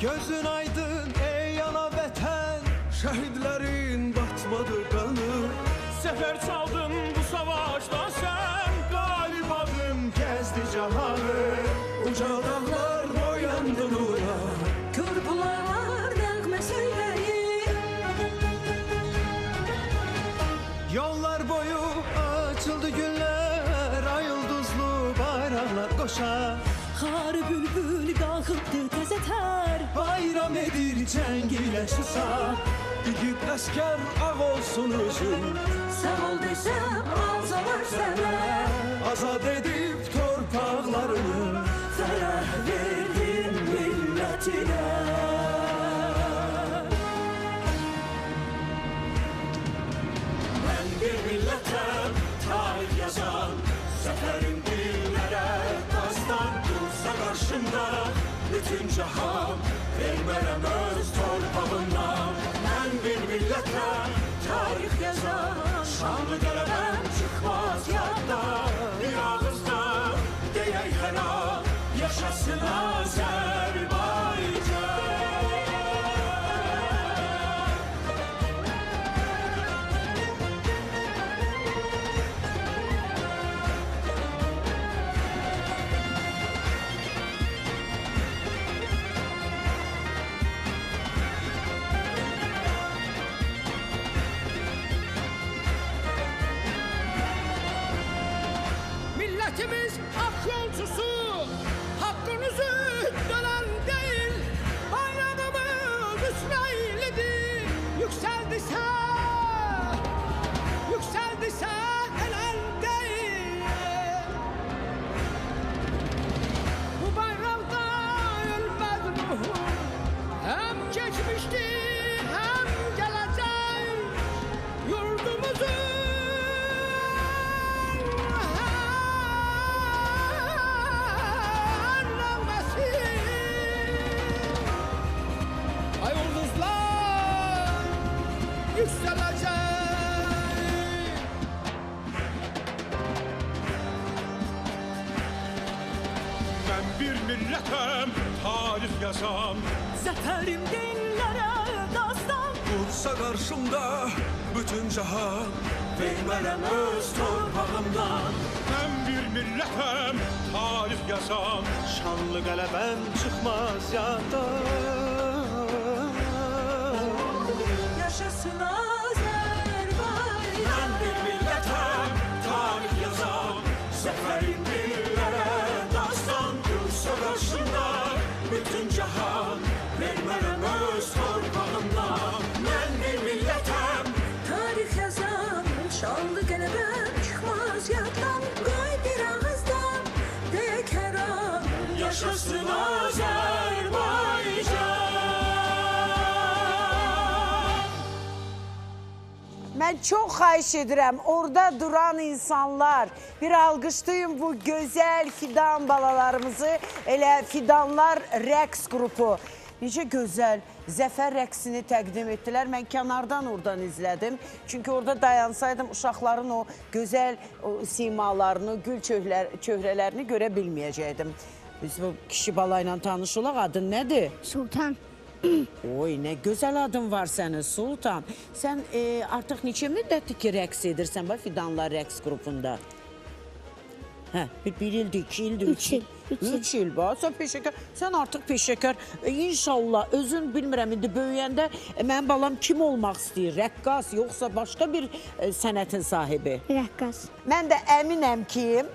Gözün aydın ey ana vətən, şəhidlərin batmadı qanı. Sefer çaldın bu savaşta sen, Qalib adım gəzdi cahanı, uca dağlar boyandı nura. Körpüler nəğmə söyləyir. Yollar boyu açıldı günlər, ay ulduzlu bayraqlar qoşar. Xar bülbül qalxıbdı təzə tər. Bayram edir cəng ilə şüsa, igid əskər ağ olsun özün. Sağ ol desəm alsalar sənə. Azad edib torpaqlarını, Fərəh verdin millətinə. ben bir milletem, tarih yazan. Seferin dillere dastan, dursa karşımda bütün cahan. Vermem öz torpağımdan. Ben bir milletem, tarih yazan. Şanlı gəlebem çıkmaz yadda. Bir ağızda deyək hər an, yaşasın Azərbaycan. Milletimiz hak yolcusu, hakkınızı dönen değil. Bayrağımız İsrail'idir, yükseldiyse helal değil. Bu bayrakta ölmez ruhu, hem geçmişti hem gelecek yurdumuzun. Ay ulduzlar yükselecek. Ben bir milletem, tarih yazan. Zəfərim dillərə dastan. dursa qarşımda bütün cahan. Vermərəm öz torpağımdan, Ben bir milletem, tarih yazan. şanlı qələbəm çıxmaz yaddan. Yaşasın Azərbaycan. Ben bir milletem, tarih yazan. Seferin dillere dastan, dursa karşımda bütün cahan. Vermem öz torpağımdan. Ben bir milletem, Tarix yazan, şanlı qələbəm çıxmaz yaddan. Qoy bir ağızdan deyək hər an. yaşasın Azerbaycan. Mən çox xahiş edirəm, orada duran insanlar, bir alqışlayın bu gözəl fidan balalarımızı, elə fidanlar rəqs qrupu. Necə gözəl zəfər rəqsini təqdim etdilər. Mən kənardan oradan izlədim. Çünki orada dayansaydım uşaqların o gözəl simalarını, gül çöhrələrini görə bilməyəcəkdim. Biz bu kişi balayla tanış olaq, adın nədir? Sultan. Oy, nə gözəl adın var sənin, Sultan. Sən artıq neçə müddətdir ki, rəqs edirsən Fidanlar rəqs qrupunda? Hə, bir ildir, 2 ildir, 3 il. 3 il bax, sən peşəkar, sən artıq peşəkar. İnşallah, özün bilmirəm, indi böyüyəndə mənim balam kim olmaq istəyir? Rəqqas, yoxsa başqa bir sənətin sahibi? Rəqqas. Mən də əminəm ki,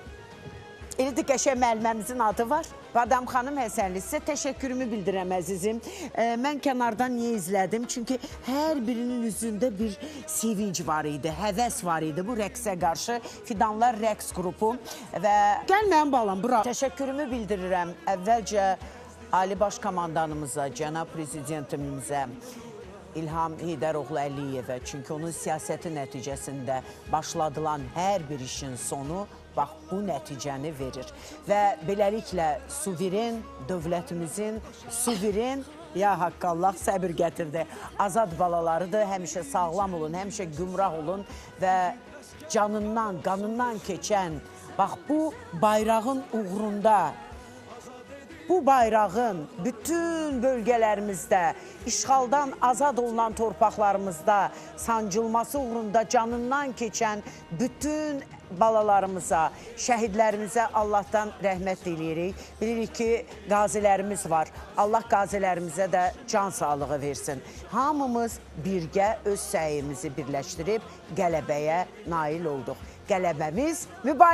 elə də qəşəng müəlliməmizin adı var. Badam xanım Həsənli, sizə təşəkkürümü bildirəm əzizim. Mən kənardan niyə izlədim? Çünki hər birinin üzündə bir sevinç var idi, həvəs var idi bu rəqsə qarşı. Fidanlar rəqs qrupu və gəl mənim balam, bura. Təşəkkürümü bildirirəm əvvəlcə Ali Baş Komandanımıza, cənab prezidentimizə, İlham Heydəroğlu Əliyevə. Çünki onun siyasəti nəticəsində başladılan hər bir işin sonu bax bu nəticəni verir. Və beləliklə suveren dövlətimizin, suveren, ya haqqallah səbir gətirdi. Azad balalarıdır, həmişə sağlam olun, həmişə gümrah olun və canından, qanından keçən, bax bu bayrağın uğrunda bu bayrağın bütün bölgələrimizdə, işğaldan azad olunan torpaqlarımızda sancılması uğrunda canından keçən bütün balalarımıza, şəhidlərimizə Allahdan rəhmət diləyirik. Bilirik ki, qazilərimiz var. Allah qazilərimizə də can sağlığı versin. Hamımız birgə öz səyimizi birləşdirib qələbəyə nail olduq. Qələbəmiz mübarək.